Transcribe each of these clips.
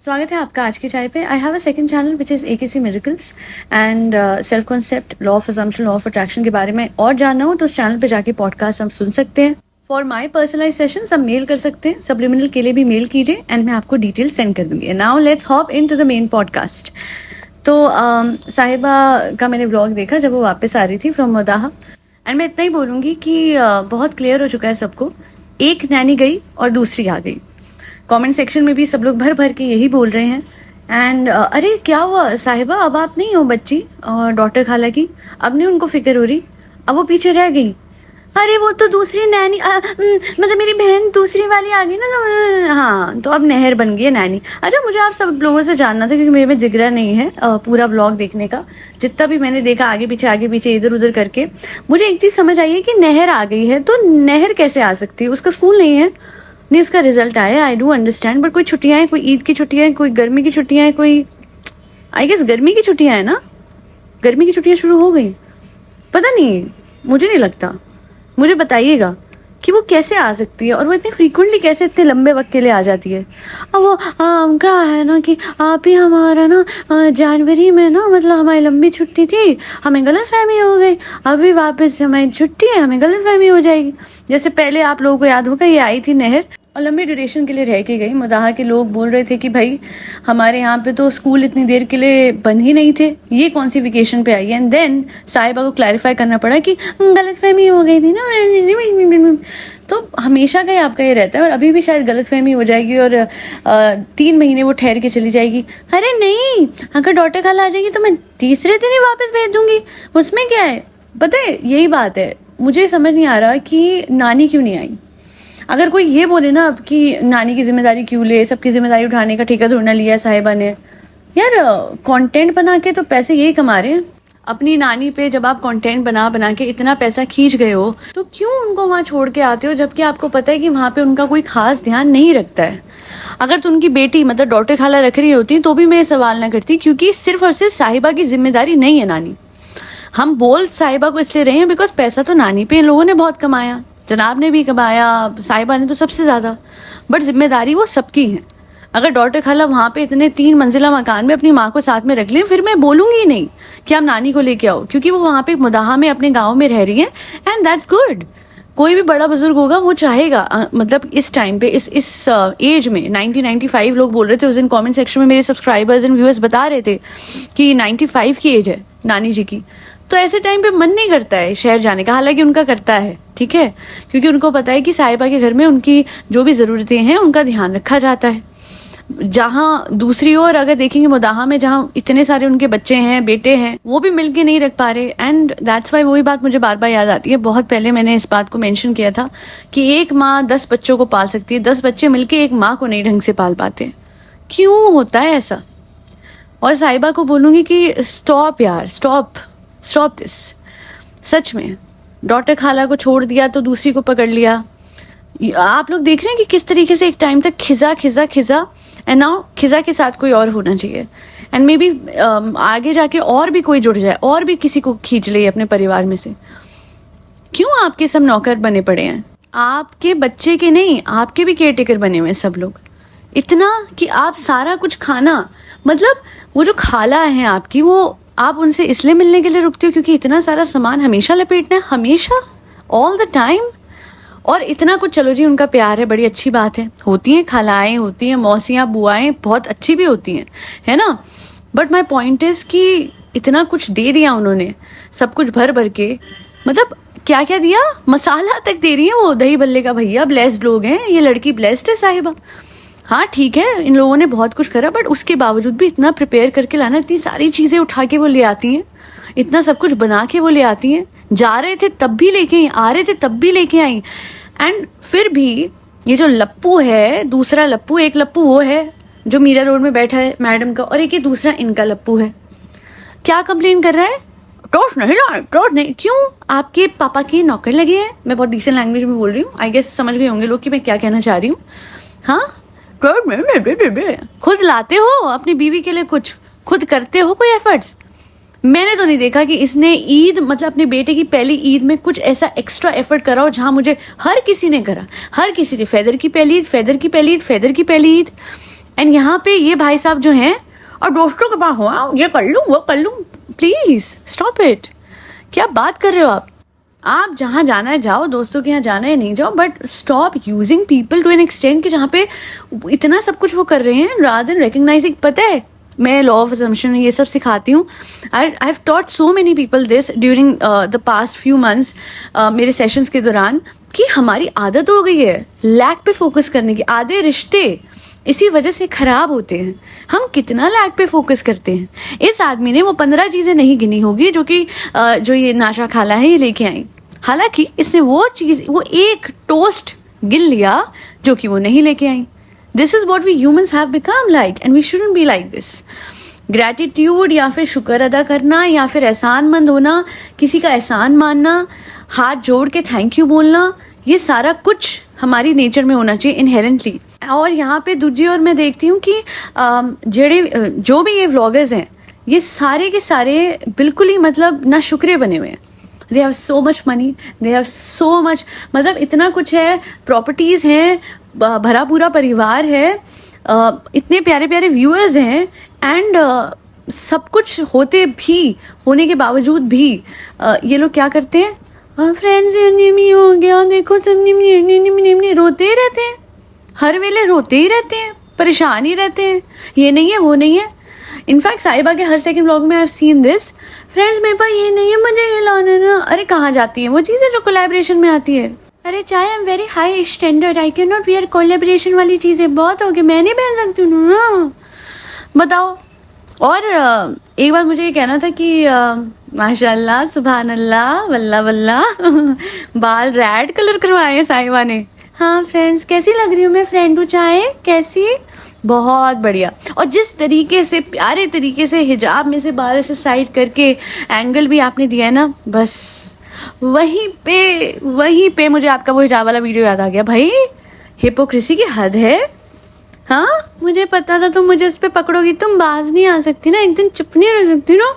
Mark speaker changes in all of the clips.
Speaker 1: स्वागत है आपका आज की चाय पे। I have a second channel which is AKC miracles and self concept, law of assumption, law of attraction के बारे में और जानना हो तो उस चैनल पे जाके पॉडकास्ट हम सुन सकते हैं। फॉर माई पर्सनलाइज सेशन सब मेल कर सकते हैं, सब्लिमिनल के लिए भी मेल कीजिए एंड मैं आपको डिटेल सेंड कर दूंगी। Now let's hop into the main podcast. तो साहिबा का मैंने व्लॉग देखा जब वो वापस आ रही थी फ्रॉम मदाहा, एंड मैं इतना ही बोलूँगी कि बहुत क्लियर हो चुका है सबको, एक नैनी गई और दूसरी आ गई। कमेंट सेक्शन में भी सब लोग भर भर के यही बोल रहे हैं। एंड अरे क्या हुआ साहिबा, अब आप नहीं हो बच्ची और डॉटर खाला की, अब नहीं उनको फिक्र हो रही, अब वो पीछे रह गई। अरे वो तो दूसरी नैनी मतलब मेरी बहन दूसरी वाली आ गई ना, तो हाँ तो अब नहर बन गई है नैनी। अच्छा मुझे आप सब लोगों से जानना था क्योंकि मेरे में जिगरा नहीं है पूरा व्लॉग देखने का। जितना भी मैंने देखा आगे पीछे इधर उधर करके मुझे एक चीज़ समझ आई है कि नहर आ गई है तो नहर कैसे आ सकती है, उसका स्कूल नहीं है, नहीं उसका रिजल्ट आया, आई डू अंडरस्टैंड, बट कोई छुट्टियां हैं, कोई ईद की छुट्टियां हैं, कोई गर्मी की छुट्टियां हैं, कोई आई गेस गर्मी की छुट्टियां हैं ना, गर्मी की छुट्टियां शुरू हो गई, पता नहीं, मुझे नहीं लगता। मुझे बताइएगा कि वो कैसे आ सकती है और वो इतनी फ्रीक्वेंटली कैसे इतने लंबे वक्त के लिए आ जाती है। अब वो क्या है ना कि आप ही हमारा ना जनवरी में ना मतलब हमारी लंबी छुट्टी थी, हमें गलतफहमी हो गई, अभी वापस हमारी छुट्टी है, हमें गलतफहमी हो जाएगी। जैसे पहले आप लोगों को याद होगा ये आई थी नहर और लंबी ड्यूरेशन के लिए रह के गई। मदाहा के लोग बोल रहे थे कि भाई हमारे यहाँ पे तो स्कूल इतनी देर के लिए बंद ही नहीं थे, ये कौन सी वेकेशन पे आई है। एंड देन साहिबा को क्लैरिफाई करना पड़ा कि गलतफहमी हो गई थी ना। तो हमेशा का ही आपका ये रहता है और अभी भी शायद गलतफहमी हो जाएगी और 3 महीने वो ठहर के चली जाएगी। अरे नहीं, अगर डॉटर खाला आ जाएगी तो मैं तीसरे दिन ही वापस भेज दूंगी, उसमें क्या है। पता है यही बात है, मुझे समझ नहीं आ रहा कि नानी क्यों नहीं आई। अगर कोई ये बोले ना अब कि नानी की जिम्मेदारी क्यों ले, सबकी जिम्मेदारी उठाने का ठेका थोड़ा लिया है साहिबा ने। यार कंटेंट बना के तो पैसे यही कमा रहे हैं। अपनी नानी पे जब आप कंटेंट बना के इतना पैसा खींच गए हो तो क्यों उनको वहाँ छोड़ के आते हो, जबकि आपको पता है कि वहाँ पे उनका कोई खास ध्यान नहीं रखता है। अगर तो उनकी बेटी मतलब डॉटर खाला रख रही होती तो भी मैं ये सवाल ना करती, क्योंकि सिर्फ और सिर्फ साहिबा की जिम्मेदारी नहीं है नानी। हम बोल साहिबा को इसलिए रहे हैं बिकॉज पैसा तो नानी पे इन लोगों ने बहुत कमाया, जनाब ने भी कमाया, साहिबा ने तो सबसे ज़्यादा, बट जिम्मेदारी वो सबकी है। अगर डॉटर खाला वहाँ पे इतने 3 मंजिला मकान में अपनी माँ को साथ में रख लें, फिर मैं बोलूँगी ही नहीं कि आप नानी को लेके आओ, क्योंकि वो वहाँ पे मदाहा में अपने गाँव में रह रही हैं एंड दैट्स गुड। कोई भी बड़ा बुजुर्ग होगा वो चाहेगा, मतलब इस टाइम पे इस एज में 95 लोग बोल रहे थे उस दिन कमेंट सेक्शन में, मेरे सब्सक्राइबर्स एंड व्यूअर्स बता रहे थे कि 95 की एज है नानी जी की। तो ऐसे टाइम पे मन नहीं करता है शहर जाने का, हालांकि उनका करता है, ठीक है, क्योंकि उनको पता है कि साहिबा के घर में उनकी जो भी ज़रूरतें हैं उनका ध्यान रखा जाता है। जहाँ दूसरी ओर अगर देखेंगे मदाहा में, जहाँ इतने सारे उनके बच्चे हैं, बेटे हैं, वो भी मिलके नहीं रख पा रहे। एंड दैट्स वाई वही बात मुझे बार बार याद आती है। बहुत पहले मैंने इस बात को मेंशन किया था कि एक माँ 10 बच्चों को पाल सकती है, 10 बच्चे मिलके एक माँ को नहीं ढंग से पाल पाते। क्यों होता है ऐसा? और साहिबा को बोलूँगी कि स्टॉप यार, स्टॉप दिस। सच में डॉटर खाला को छोड़ दिया तो दूसरी को पकड़ लिया। आप लोग देख रहे हैं कि किस तरीके से एक टाइम तक खिजा एंड नाउ खिजा के साथ कोई और होना चाहिए। एंड मे बी आगे जाके और भी कोई जुड़ जाए और भी किसी को खींच ले अपने परिवार में से। क्यों आपके सब नौकर बने पड़े हैं? आपके बच्चे के नहीं, आपके भी केयर टेकर बने हुए हैं सब लोग। इतना कि आप सारा कुछ खाना, मतलब वो जो खाला है आपकी, वो आप उनसे इसलिए मिलने के लिए रुकते हो क्योंकि इतना सारा सामान हमेशा लपेटना है, हमेशा, ऑल द टाइम। और इतना कुछ, चलो जी उनका प्यार है, बड़ी अच्छी बात है, होती हैं खालाएं, होती हैं मौसियाँ, बुआएं, बहुत अच्छी भी होती हैं, है ना। बट माई पॉइंट इज कि इतना कुछ दे दिया उन्होंने, सब कुछ भर के, मतलब क्या क्या दिया, मसाला तक दे रही है वो दही भल्ले का भैया। ब्लेस्ड लोग हैं, ये लड़की ब्लेस्ड है साहिबा। हाँ ठीक है, इन लोगों ने बहुत कुछ करा, बट उसके बावजूद भी इतना प्रिपेयर करके लाना, इतनी सारी चीज़ें उठा के वो ले आती हैं, इतना सब कुछ बना के वो ले आती हैं। जा रहे थे तब भी लेके आई, आ रहे थे तब भी लेके आई। एंड फिर भी ये जो लप्पू है, दूसरा लप्पू, एक लप्पू वो है जो मीरा रोड में बैठा है मैडम का, और एक ये दूसरा इनका लप्पू है, क्या कंप्लेन कर रहा है? टॉस नहीं। क्यों? आपके पापा के नौकर लगे हैं। मैं बहुत डिसेंट लैंग्वेज में बोल रही हूँ, आई गेस समझ गए होंगे लोग कि मैं क्या कहना चाह रही हूँ। हाँ, खुद लाते हो अपनी बीवी के लिए, कुछ खुद करते हो कोई एफर्ट्स? मैंने तो नहीं देखा कि इसने ईद, मतलब अपने बेटे की पहली ईद में कुछ ऐसा एक्स्ट्रा एफर्ट करा हो जहाँ मुझे हर किसी ने करा। हर किसी ने, फैदर की पहली ईद, फैदर की पहली ईद, फैदर की पहली ईद, एंड यहाँ पे ये भाई साहब जो हैं और दोस्तों के पास हुआ ये कर लूँ वो कर लूँ, प्लीज स्टॉप इट। क्या बात कर रहे हो आप जहाँ जाना है जाओ, दोस्तों के यहाँ जाना है नहीं जाओ, but stop using people to an extend कि जहाँ पे इतना सब कुछ वो कर रहे हैं रादर देन रिकग्नाइजिंग। पता है मैं लॉ ऑफ असम्पशन ये सब सिखाती हूँ। I have taught so many people this during the past few months, मेरे सेशंस के दौरान, कि हमारी आदत हो गई है लैक पे फोकस करने की। आधे रिश्ते इसी वजह से खराब होते हैं। हम कितना लैक पे फोकस करते हैं। इस आदमी ने वो 15 चीज़ें नहीं गिनी होगी जो कि जो ये नाशा खाला है ये लेके आई, हालांकि इसने वो चीज़, वो एक टोस्ट गिन लिया जो कि वो नहीं लेके आई। This is what we humans have become like and we shouldn't be like this. Gratitude या फिर शुक्र अदा करना या फिर एहसानमंद होना, किसी का एहसान मानना, हाथ जोड़ के थैंक यू बोलना, ये सारा कुछ हमारी नेचर में होना चाहिए इनहेरेंटली। और यहाँ पे दूसरी ओर मैं देखती हूँ कि जो भी ये व्लॉगर्स हैं ये सारे के सारे बिल्कुल ही मतलब ना शुक्रे बने हुए हैं। They have so much money, they have so much, मतलब इतना कुछ है, प्रॉपर्टीज़ हैं, भरा पूरा परिवार है, इतने प्यारे प्यारे व्यूअर्स हैं, एंड सब कुछ होने के बावजूद भी ये लोग क्या करते हैं, फ्रेंड्स हो गया देखो सब रोते ही रहते हैं, हर वेले रोते ही रहते हैं, परेशान ही रहते हैं, ये नहीं है वो नहीं है। इनफैक्ट साहिबा के हर सेकंड व्लॉग में आई हैव सीन दिस, फ्रेंड्स मेरे पास ये नहीं है मुझे ये लाना ना। अरे कहाँ जाती है वो चीज़ें जो कोलैबोरेशन में आती है। अरे चाहे I am very high standard, I can not wear collaboration वाली चीज़ें, बहुत हो गई, मैं नहीं पहन सकती हूँ ना, बताओ। और एक बार मुझे ये कहना था कि माशाल्लाह सुभान अल्लाह वल्ला वल्ला बाल रेड कलर करवाए हैं साहिबा ने। हाँ फ्रेंड्स कैसी लग रही हूँ मैं, फ्रेंड हूँ चाहे कैसी, बहुत बढ़िया। और जिस तरीके से प्यारे तरीके से हिजाब में से बाल से साइड करके एंगल भी आपने दिया है ना, बस वहीं पे मुझे आपका वो हिजाब वाला वीडियो याद आ गया। भाई हिपोक्रेसी की हद है। हाँ मुझे पता था तुम मुझे इस पे पकड़ोगी, तुम बाज नहीं आ सकती ना, एक दिन चुप नहीं रह सकती ना।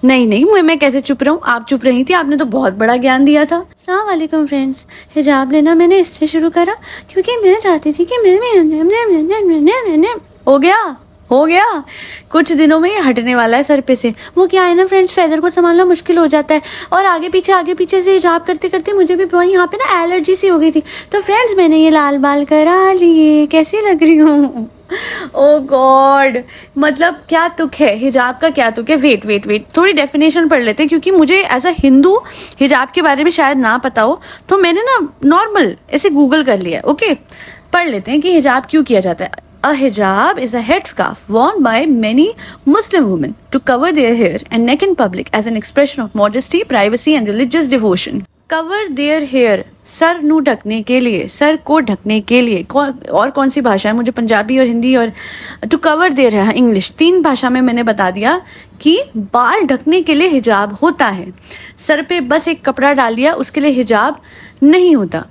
Speaker 1: नहीं मैं कैसे चुप रहूँ, आप चुप रही थी, आपने तो बहुत बड़ा ज्ञान दिया था। अस्सलाम वालेकुम फ्रेंड्स, हिजाब लेना मैंने इससे शुरू करा क्योंकि मैं चाहती थी कि मैं हो गया कुछ दिनों में ये हटने वाला है सर पे से। वो क्या है ना फ्रेंड्स, फेदर को संभालना मुश्किल हो जाता है, और आगे पीछे से हिजाब करते करते मुझे भी यहाँ पे ना एलर्जी सी हो गई थी। तो फ्रेंड्स मैंने ये लाल बाल करा लिए, कैसी लग रही हूँ? ओ गॉड, मतलब क्या तुक है हिजाब का, क्या तुक है। वेट थोड़ी डेफिनेशन पढ़ लेते हैं, क्योंकि मुझे एज अ हिंदू हिजाब के बारे में शायद ना पता हो, तो मैंने ना नॉर्मल ऐसे गूगल कर लिया। ओके पढ़ लेते हैं कि हिजाब क्यों किया जाता है। A hijab is a headscarf worn by many Muslim women to cover their hair and neck in public as an expression of modesty, privacy and religious devotion. Cover their hair, sir नू ढकने के लिए, sir को ढकने के लिए। और कौन सी भाषा है, मुझे पंजाबी और हिंदी और टू कवर देयर है इंग्लिश, 3 भाषा में मैंने बता दिया कि बाल ढकने के लिए हिजाब होता है। सर पे बस एक कपड़ा डाल दिया उसके लिए हिजाब नहीं होता।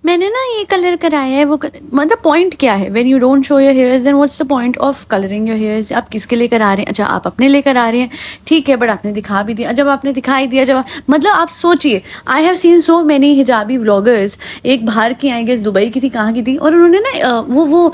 Speaker 1: मैंने ना ये कलर कराया है वो मतलब पॉइंट क्या है, when you don't show your hairs then what's the point of colouring your hairs. आप किसके लिए करा रहे हैं? अच्छा आप अपने लिए करा रहे हैं, ठीक है, बट आपने दिखा भी दिया। जब आपने दिखाई दिया, मतलब आप सोचिए, I have seen so many hijabi vloggers. एक बाहर की आई गेस दुबई की थी, कहाँ की थी, और उन्होंने ना वो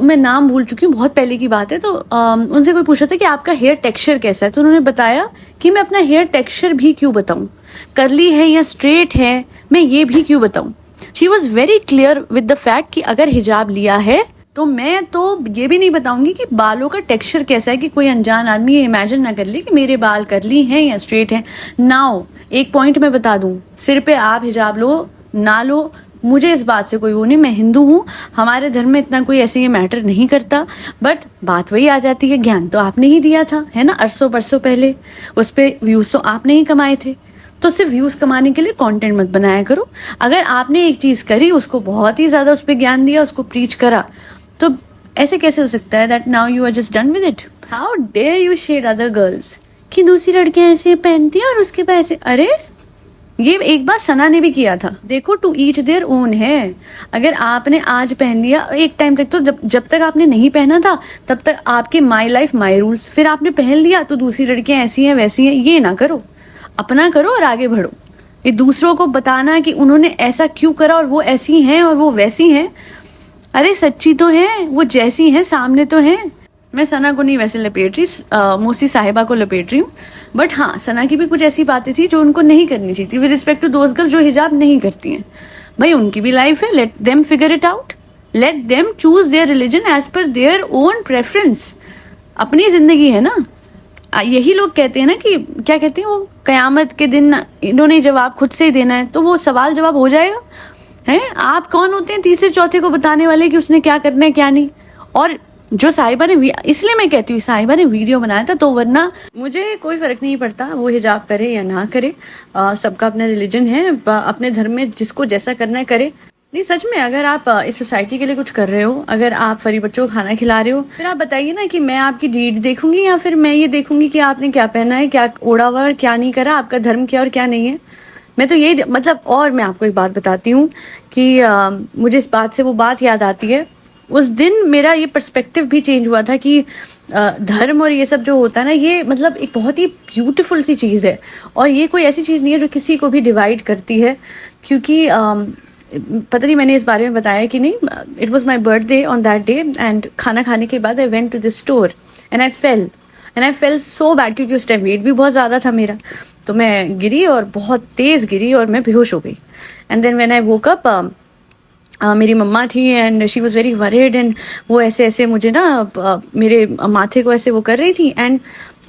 Speaker 1: मैं नाम भूल चुकी हूँ, बहुत पहले की बात है। तो उनसे कोई पूछा था कि आपका हेयर टेक्सचर कैसा है, तो उन्होंने बताया कि मैं अपना हेयर टेक्सचर भी क्यों बताऊँ, करली है या स्ट्रेट है, मैं ये भी क्यों बताऊँ। She was very clear with the fact कि अगर हिजाब लिया है तो मैं तो ये भी नहीं बताऊंगी कि बालों का टेक्सचर कैसा है, कि कोई अनजान आदमी ये इमेजिन ना कर ले कि मेरे बाल करली हैं या स्ट्रेट हैं। नाउ एक पॉइंट मैं बता दूं, सिर पे आप हिजाब लो ना लो, मुझे इस बात से कोई वो नहीं, मैं हिंदू हूँ, हमारे धर्म में इतना कोई ऐसे ये मैटर नहीं करता। बट बात वही आ जाती है, ज्ञान तो आपने ही दिया था, है ना, अरसों बरसों पहले, उस पर व्यूज़ तो आपने ही कमाए थे। तो सिर्फ व्यूज़ कमाने के लिए कंटेंट मत बनाया करो। अगर आपने एक चीज़ करी, उसको बहुत ही ज़्यादा उस पर ज्ञान दिया, उसको प्रीच करा, तो ऐसे कैसे हो सकता है that now you are just done with it. How dare you shade other girls कि दूसरी लड़कियां ऐसे पहनती हैं और उसके बाद ऐसे। अरे ये एक बार सना ने भी किया था। देखो टू ईच देयर ओन है। अगर आपने आज पहन लिया, एक टाइम तक तो जब तक आपने नहीं पहना था तब तक आपके माई लाइफ माई रूल्स, फिर आपने पहन लिया तो दूसरी लड़कियां ऐसी हैं वैसी हैं, ये ना करो, अपना करो और आगे बढ़ो। ये दूसरों को बताना कि उन्होंने ऐसा क्यों करा और वो ऐसी हैं और वो वैसी हैं, अरे सच्ची तो है, वो जैसी है सामने तो है। मैं सना को नहीं वैसे लपेट रही, मोसी साहिबा को लपेट रही हूँ। बट हाँ, सना की भी कुछ ऐसी बातें थी जो उनको नहीं करनी चाहिए थी, विद रिस्पेक्ट टू दोस्त गर्ल जो हिजाब नहीं करती हैं। भाई उनकी भी लाइफ है, let them figure it out, let them choose their religion as per their own preference. अपनी जिंदगी है ना। यही लोग कहते हैं ना कि क्या कहते हैं वो, कयामत के दिन इन्होंने जवाब खुद से ही देना है, तो वो सवाल जवाब हो जाएगा। हैं आप कौन होते हैं तीसरे चौथे को बताने वाले कि उसने क्या करना है क्या नहीं। और जो साहिबा ने, इसलिए मैं कहती हूँ साहिबा ने वीडियो बनाया था, तो वरना मुझे कोई फर्क नहीं पड़ता वो हिजाब करे या ना करे। सबका अपना रिलीजन है, अपने धर्म में जिसको जैसा करना है करे। नहीं सच में, अगर आप इस सोसाइटी के लिए कुछ कर रहे हो, अगर आप फरी बच्चों को खाना खिला रहे हो, फिर आप बताइए ना कि मैं आपकी डीड देखूंगी या फिर मैं ये देखूंगी कि आपने क्या पहना है, क्या ओढ़ा हुआ और क्या नहीं करा, आपका धर्म क्या और क्या नहीं है। मैं तो यही मतलब, और मैं आपको एक बात बताती हूँ कि मुझे इस बात से वो बात याद आती है। उस दिन मेरा ये पर्सपेक्टिव भी चेंज हुआ था कि धर्म और ये सब जो होता है ना, ये मतलब एक बहुत ही ब्यूटीफुल सी चीज़ है। और ये कोई ऐसी चीज़ नहीं है जो किसी को भी डिवाइड करती है। क्योंकि पता नहीं मैंने इस बारे में बताया कि नहीं, it was my birthday on that day and खाना खाने के बाद I went to the store and I fell so bad, क्योंकि उस टाइम वेट भी बहुत ज़्यादा था मेरा। तो मैं गिरी और बहुत तेज़ गिरी और मैं बेहोश हो गई। And then when I woke up, मेरी मम्मा थी and she was very worried and वो ऐसे ऐसे मुझे ना मेरे माथे को ऐसे वो कर रही थी। एंड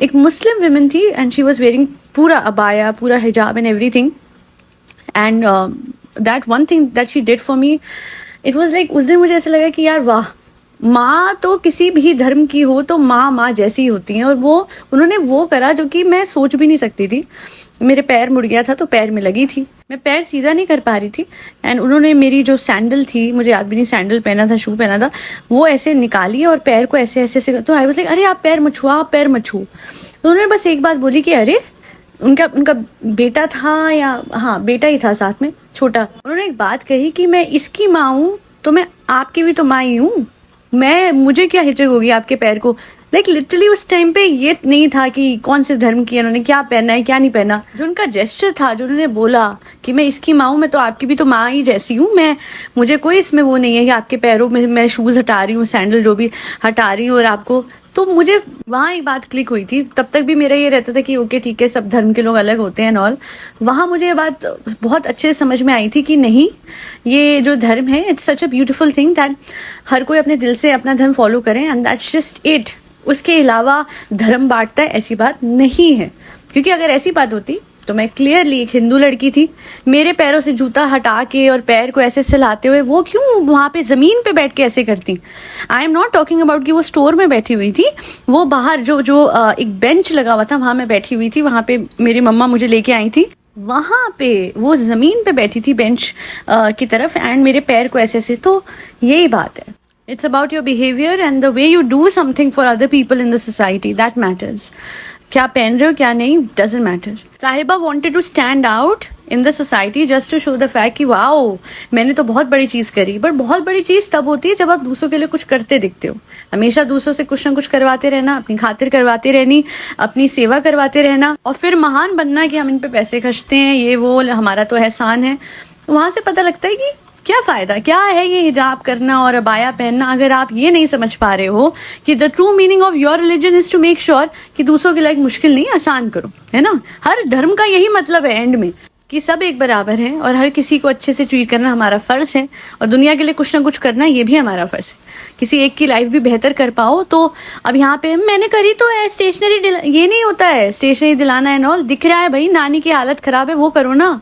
Speaker 1: एक मुस्लिम विमेन थी एंड शी वॉज वेयरिंग पूरा अबाया, पूरा हिजाब and everything. And that one thing that she did for me, it was like, उस दिन मुझे ऐसा लगा कि यार वाह, माँ तो किसी भी धर्म की हो तो माँ जैसी ही होती हैं। और वो उन्होंने वो करा जो कि मैं सोच भी नहीं सकती थी। मेरे पैर मुड़ गया था तो पैर में लगी थी, मैं पैर सीधा नहीं कर पा रही थी। एंड उन्होंने मेरी जो सैंडल थी, मुझे याद भी नहीं सैंडल पहना था शू पहना था, वो ऐसे निकाली और पैर को ऐसे ऐसे ऐसे, तो आई वाज लाइक अरे आप पैर मत छुओ, आप पैर मत छुओ। तो उन्होंने बस एक बात बोली कि अरे, उनका बेटा था या हाँ बेटा ही था साथ में छोटा। उन्होंने एक बात कही कि मैं इसकी माँ हूँ तो मैं आपकी भी तो माँ ही हूँ, मुझे क्या हिचक होगी आपके पैर को। लाइक लिटरली उस टाइम पे ये नहीं था कि कौन से धर्म की है, उन्होंने क्या पहना है क्या नहीं पहना। जो उनका जेस्चर था, जो उन्होंने बोला कि मैं इसकी माँ हूँ, मैं तो आपकी भी तो माँ ही जैसी हूँ, मुझे कोई इसमें वो नहीं है कि आपके पैरों में मैं शूज़ हटा रही हूँ, सैंडल जो भी हटा रही हूँ और आपको। तो मुझे वहाँ एक बात क्लिक हुई थी। तब तक भी मेरा ये रहता था कि ओके ठीक है, सब धर्म के लोग अलग होते हैं एंड ऑल। वहाँ मुझे ये बात बहुत अच्छे से समझ में आई थी कि नहीं, ये जो धर्म है, it's such a beautiful thing that हर कोई अपने दिल से अपना धर्म फॉलो करें एंड दैट्स जस्ट इट। उसके अलावा धर्म बांटता है, ऐसी बात नहीं है। क्योंकि अगर ऐसी बात होती तो मैं क्लियरली एक हिंदू लड़की थी, मेरे पैरों से जूता हटा के और पैर को ऐसे सहलाते हुए वो क्यों वहाँ पे ज़मीन पे बैठ के ऐसे करती। I am not talking about कि वो स्टोर में बैठी हुई थी, वो बाहर जो एक बेंच लगा हुआ था वहाँ मैं बैठी हुई थी, वहाँ पे मेरी मम्मा मुझे लेके आई थी, वहाँ पे वो ज़मीन पे बैठी थी बेंच की तरफ एंड मेरे पैर को ऐसे ऐसे। तो यही बात है, it's about your behavior and the way you do something for other people in the society that matters. क्या पहन रहे हो क्या नहीं, doesn't matter. साहिबा wanted to stand out in the society just to show the fact कि wow मैंने तो बहुत बड़ी चीज़ करी। बट बहुत बड़ी चीज़ तब होती है जब आप दूसरों के लिए कुछ करते दिखते हो। हमेशा दूसरों से कुछ ना कुछ करवाते रहना, अपनी खातिर करवाते रहनी, अपनी सेवा करवाते रहना और फिर महान बनना कि हम इन पे पैसे खर्चते हैं, ये वो हमारा तो एहसान है। वहाँ से पता लगता है कि क्या फ़ायदा, क्या है ये हिजाब करना और अबाया पहनना, अगर आप ये नहीं समझ पा रहे हो कि the true meaning of your religion is to make sure कि दूसरों की लाइफ मुश्किल नहीं, आसान करो, है ना। हर धर्म का यही मतलब है एंड में कि सब एक बराबर हैं और हर किसी को अच्छे से ट्रीट करना हमारा फ़र्ज़ है और दुनिया के लिए कुछ ना कुछ करना ये भी हमारा फ़र्ज़ है। किसी एक की लाइफ भी बेहतर कर पाओ। तो अब यहाँ पे मैंने करी तो है स्टेशनरी, ये नहीं होता है स्टेशनरी दिलाना है नॉल। दिख रहा है भाई नानी की हालत ख़राब है, वो करो ना।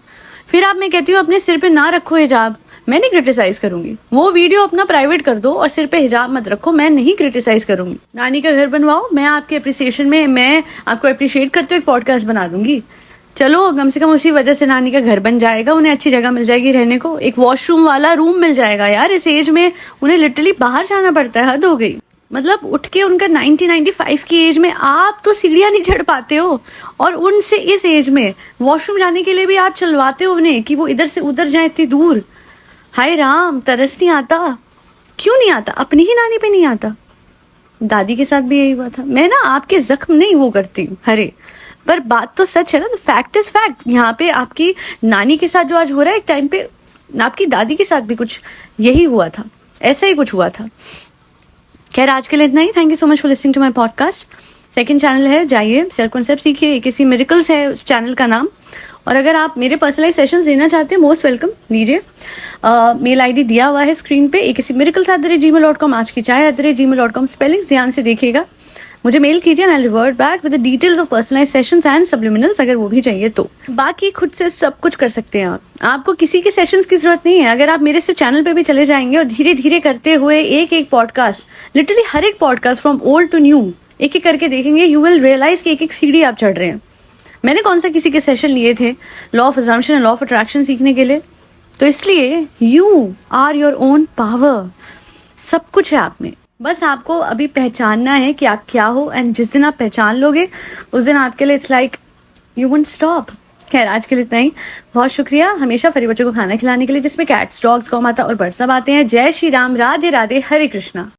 Speaker 1: फिर आप, मैं कहती हूँ अपने सिर पे ना रखो हिजाब, मैं नहीं क्रिटिसाइज करूंगी। वो वीडियो अपना प्राइवेट कर दो और सिर पे हिजाब मत रखो, मैं नहीं क्रिटिसाइज करूंगी। नानी का घर बनवाओ, मैं आपके अप्रिसिएशन में, मैं आपको अप्रिशिएट करते हुए एक पॉडकास्ट बना दूंगी। चलो कम से कम उसी वजह से नानी का घर बन जाएगा, उन्हें अच्छी जगह मिल जाएगी रहने को, एक वॉशरूम वाला रूम मिल जाएगा। यार इस एज में उन्हें लिटरली बाहर जाना पड़ता है, हद हो गई। मतलब उठ के उनका 95 की एज में आप तो सीढ़ियाँ नहीं चढ़ पाते हो और उनसे इस एज में वॉशरूम जाने के लिए भी आप चलवाते हो उन्हें कि वो इधर से उधर जाए इतनी दूर। हाय राम, तरस नहीं आता। क्यों नहीं आता? अपनी ही नानी पे नहीं आता। दादी के साथ भी यही हुआ था। मैं ना आपके जख्म नहीं वो करती हूँ हरे, पर बात तो सच है ना। Fact is fact. यहाँ पे आपकी नानी के साथ जो आज हो रहा है, एक टाइम पे आपकी दादी के साथ भी कुछ यही हुआ था। ऐसा ही कुछ हुआ था। खैर आज के लिए इतना ही। Thank you so much for listening to my podcast. Second channel है, जाइए सेल्फ कॉन्सेप्ट सीखिए, AKC मिरेकल्स है उस चैनल का नाम। और अगर आप मेरे पर्सनलाइज सेशंस लेना चाहते हैं, मोस्ट वेलकम, लीजिए। मेल ID दिया हुआ है स्क्रीन पे, akcmiracles@gmail.com, आज की चाय@gmail.com, स्पेलिंग्स ध्यान से देखिएगा। मुझे मेल कीजिए and I revert back with the details of personalise sessions and subliminals, अगर वो भी चाहिए तो। बाकी खुद से सब कुछ कर सकते हैं आप, आपको किसी के सेशंस की जरूरत नहीं है। अगर आप मेरे से चैनल पे भी चले जाएंगे और धीरे धीरे करते हुए एक एक पॉडकास्ट, लिटरली हर एक podcast from old to new एक एक करके देखेंगे, यू विल रियलाइज कि एक एक सीढ़ी आप चढ़ रहे हैं। मैंने कौन सा किसी के सेशन लिए थे law of assumption and law of attraction सीखने के लिए? तो इसलिए you are your own power, सब कुछ है आप में। बस आपको अभी पहचानना है कि आप क्या हो, एंड जिस दिन आप पहचान लोगे उस दिन आपके लिए it's like you won't stop. खैर आज के लिए इतना ही। बहुत शुक्रिया हमेशा फरी बच्चों को खाना खिलाने के लिए, जिसमें कैट्स, डॉग्स, गौ माता और बर्ड सब आते हैं। जय श्री राम, राधे राधे, हरे कृष्णा।